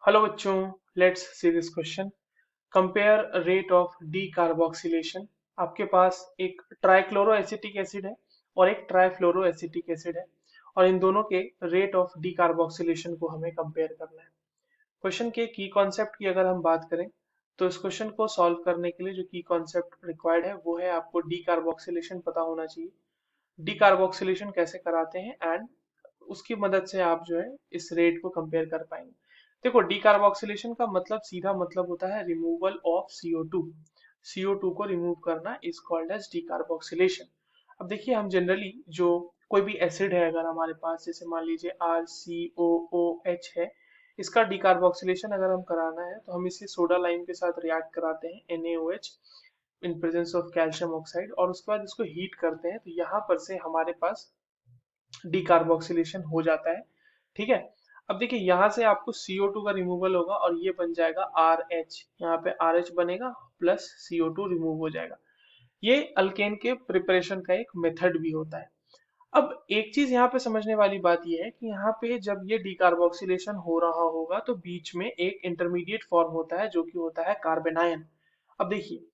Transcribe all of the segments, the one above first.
Hello बच्चों, let's see this question. Compare rate of D carboxylation. आपके पास एक trichloro acetic acid है और एक ट्राइफ्लोरो एसिटिक एसिड है और इन दोनों के रेट ऑफ डी कार्बोक्सिलेशन को हमें कंपेयर करना है। क्वेश्चन के की कॉन्सेप्ट की अगर हम बात करें तो इस क्वेश्चन को सॉल्व करने के लिए जो की कॉन्सेप्ट रिक्वायर्ड है वो है आपको डी कार्बोक्सिलेशन पता होना चाहिए। डी कार्बोक्सिलेशन कैसे कराते हैं एंड उसकी मदद से आप जो है इस रेट को कंपेयर कर पाएंगे। देखो, डीकार्बोक्सिलेशन का मतलब सीधा मतलब होता है रिमूवल ऑफ CO2। CO2 को रिमूव करना इज कॉल्ड एज डीकार्बोक्सिलेशन। अब देखिए, हम जनरली जो कोई भी एसिड है अगर हमारे पास, जैसे मान लीजिए RCOOH है, इसका डीकार्बोक्सिलेशन अगर हम कराना है तो हम इसे सोडा लाइम के साथ रिएक्ट कराते हैं NaOH in presence of calcium oxide, और उसके बाद इसको हीट करते हैं तो यहाँ पर से हमारे पास डीकार्बोक्सिलेशन हो जाता है। ठीक है। अब देखिए, यहाँ से आपको CO2 का रिमूवल होगा और ये बन जाएगा RH। यहाँ पे RH बनेगा प्लस CO2 रिमूव हो जाएगा। ये अल्केन के प्रिपरेशन का एक मेथड भी होता है। अब एक चीज यहाँ पे समझने वाली बात यह है कि यहाँ पे जब ये डीकार्बोक्सिलेशन हो रहा होगा तो बीच में एक इंटरमीडिएट फॉर्म होता है जो कि होता है कार्बेनायन। अब देखिए,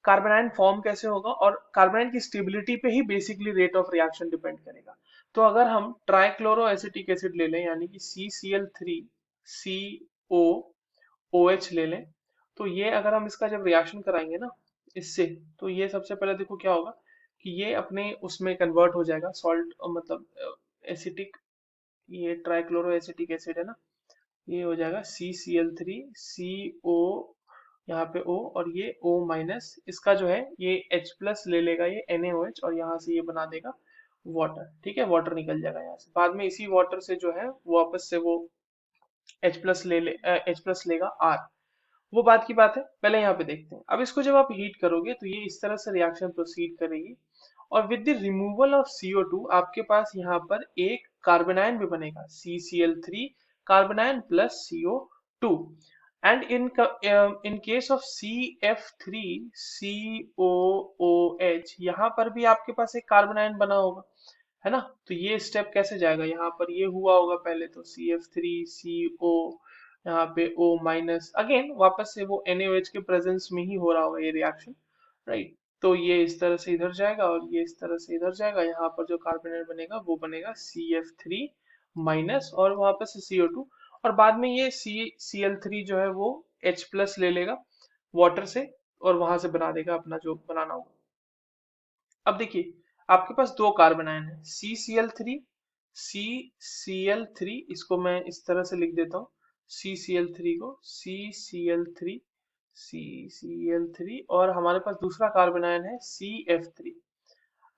कार्बेनायन फॉर्म कैसे होगा, और कार्बेनायन की स्टेबिलिटी पे ही basically rate of reaction depend करेगा। तो अगर हम ट्राइक्लोरो एसिटिक एसिड ले लें, यानी कि CCl3COOH ले लें, तो ये अगर हम इसका जब रिएक्शन कराएंगे ना इससे, तो ये सबसे पहले देखो क्या होगा कि ये अपने उसमें कन्वर्ट हो जाएगा सॉल्ट, मतलब एसिटिक। ये ट्राइक्लोरो एसिटिक एसिड है ना, ये हो जाएगा CCl3CO, यहाँ पे O, और ये O-, इसका जो है ये H+ ले लेगा ये NaOH और यहाँ से ये बना देगा वाटर। ठीक है, वाटर निकल जाएगा यहाँ से। बाद में इसी वाटर से जो है वापस से वो H+ लेगा R। वो बात की बात है, पहले यहाँ पे देखते हैं। अब इसको जब आप हीट करोगे तो ये इस तरह से रिएक्शन प्रोसीड करेगी और with the removal of CO2 आपके पास यहाँ पर एक कार्बनायन भी बनेगा, CCl3 carbanion plus CO2। And in case of CF3COOH, यहाँ पर भी आपके पास एक कार्बनायन बना होगा, है ना। तो ये स्टेप कैसे जाएगा, यहाँ पर ये हुआ होगा पहले तो CF3CO, यहाँ पे O-, अगेन वापस से वो NaOH के प्रेजेंस में ही हो रहा होगा ये रिएक्शन, राइट। तो ये इस तरह से इधर जाएगा और ये इस तरह से इधर जाएगा। यहाँ पर जो कार्बोनेट बनेगा वो बनेगा CF3- और वापस से CO2, और बाद में ये Cl3 जो है वो H+ ले लेगा वाटर से और वहां से बना देगा अपना जो बनाना होगा। अब देखिए, आपके पास दो कार्बन आयन है CCl3 इसको मैं इस तरह से लिख देता हूँ, CCl3 को CCl3 और हमारे पास दूसरा कार्बन आयन है CF3।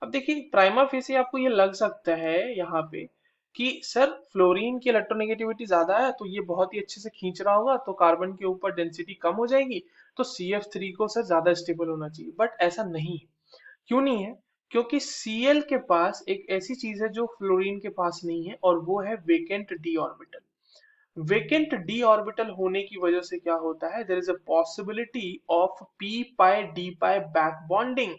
अब देखिए, प्राइमा फेसी आपको ये लग सकता है यहाँ पे कि सर फ्लोरीन की इलेक्ट्रोनेगेटिविटी ज्यादा है तो ये बहुत ही अच्छे से खींच रहा होगा तो कार्बन के ऊपर डेंसिटी कम हो जाएगी, तो CF3 को सर ज्यादा स्टेबल होना चाहिए। बट ऐसा नहीं है। क्यों नहीं है? क्योंकि Cl के पास एक ऐसी चीज है जो फ्लोरीन के पास नहीं है, और वो है vacant d orbital. Vacant d orbital होने की वजह से क्या होता है, there is a possibility of p pi d pi back bonding.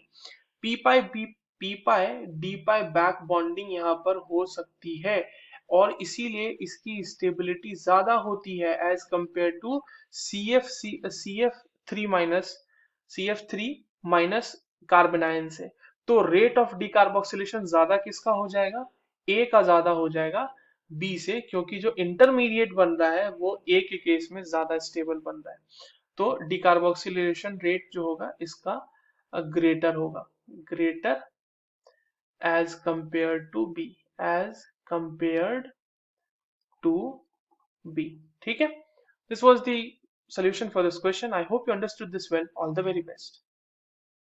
P pi b p pi d pi back bonding यहाँ पर हो सकती है, और इसीलिए इसकी स्टेबिलिटी ज्यादा होती है as compare to CF3 minus carbanion से। तो रेट ऑफ डिकार्बोक्सिलेशन ज्यादा किसका हो जाएगा, ए का ज्यादा हो जाएगा बी से, क्योंकि जो इंटरमीडिएट बन रहा है वो ए के केस में ज्यादा स्टेबल बन रहा है। तो डिकार्बोक्सिलेशन रेट जो होगा इसका ग्रेटर होगा, greater as compared to B, as compared to B. ठीक है, this was the solution for this question. I hope you understood this well. All the very best.